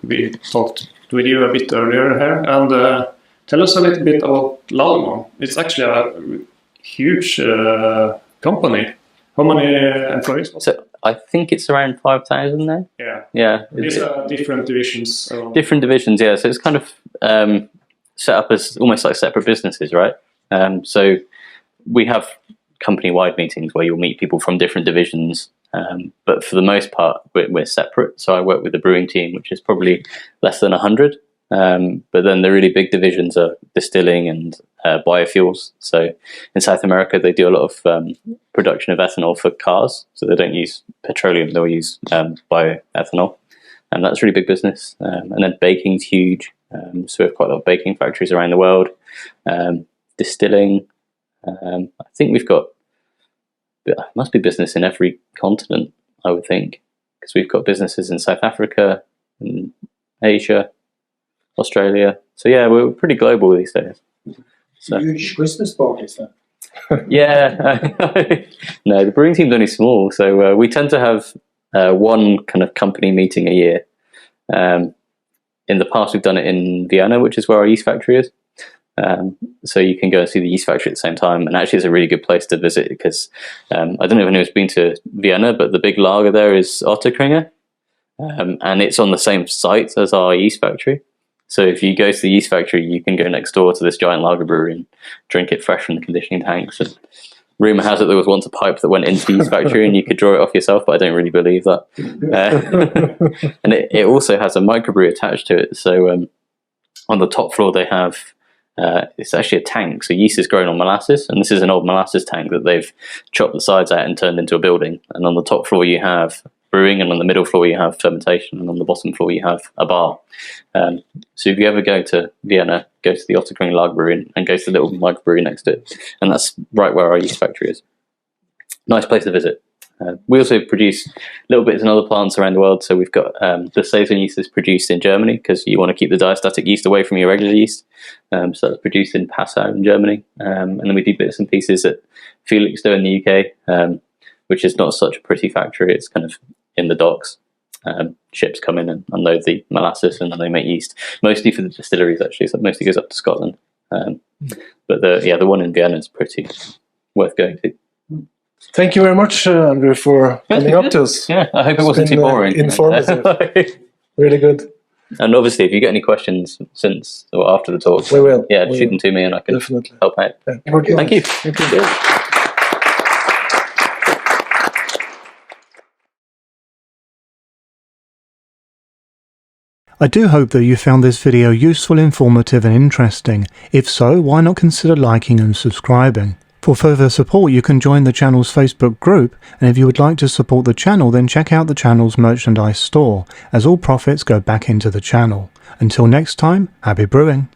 We talked with you a bit earlier here, and tell us a little bit about Lallemand. It's actually a huge company. How many employees? So I think it's around 5,000 now. Yeah. Yeah. These are different divisions. Different divisions, yeah. So it's kind of set up as almost like separate businesses, right? So we have company-wide meetings where you'll meet people from different divisions, but for the most part, we're separate. So I work with the brewing team, which is probably less than 100. But then the really big divisions are distilling and biofuels. So in South America, they do a lot of production of ethanol for cars. So they don't use petroleum, they'll use bioethanol. And that's a really big business. And then baking's huge. So we have quite a lot of baking factories around the world. Distilling, I think we've got, must be business in every continent, I would think, because we've got businesses in South Africa, in Asia, Australia. So yeah, we're pretty global these days. So. Huge Christmas parties then. Yeah, no, the brewing team's only small, so we tend to have one kind of company meeting a year. In the past, we've done it in Vienna, which is where our yeast factory is. So you can go and see the yeast factory at the same time, and actually it's a really good place to visit because I don't know if anyone's been to Vienna, but the big lager there is Otterkringer, and it's on the same site as our yeast factory. So if you go to the yeast factory, you can go next door to this giant lager brewery and drink it fresh from the conditioning tanks. And rumour has it there was once a pipe that went into the yeast factory and you could draw it off yourself, but I don't really believe that. And it also has a microbrew attached to it. So on the top floor they have, it's actually a tank. So yeast is grown on molasses, and this is an old molasses tank that they've chopped the sides out and turned into a building. And on the top floor you have brewing, and on the middle floor you have fermentation, and on the bottom floor you have a bar. So if you ever go to Vienna, go to the Otterkring Lager Brewery and go to the little microbrewery next to it, and that's right where our yeast factory is. Nice place to visit. We also produce little bits in other plants around the world. So we've got the Saison yeast is produced in Germany because you want to keep the diastatic yeast away from your regular yeast. So that's produced in Passau in Germany. And then we do bits and pieces at Felixstowe in the UK, which is not such a pretty factory. It's kind of in the docks. Ships come in and unload the molasses, and then they make yeast, mostly for the distilleries actually, so it mostly goes up to Scotland. But the one in Vienna is pretty worth going to. Thank you very much, Andrew, for coming up to us. Yeah, I hope it wasn't too boring. Informative. Really good. And obviously, if you get any questions since or after the talk, we will. Yeah, shoot them to me and I can definitely help out. Yeah. Thank you. Thank you. I do hope that you found this video useful, informative and interesting. If so, why not consider liking and subscribing? For further support, you can join the channel's Facebook group, and if you would like to support the channel, then check out the channel's merchandise store, as all profits go back into the channel. Until next time, happy brewing!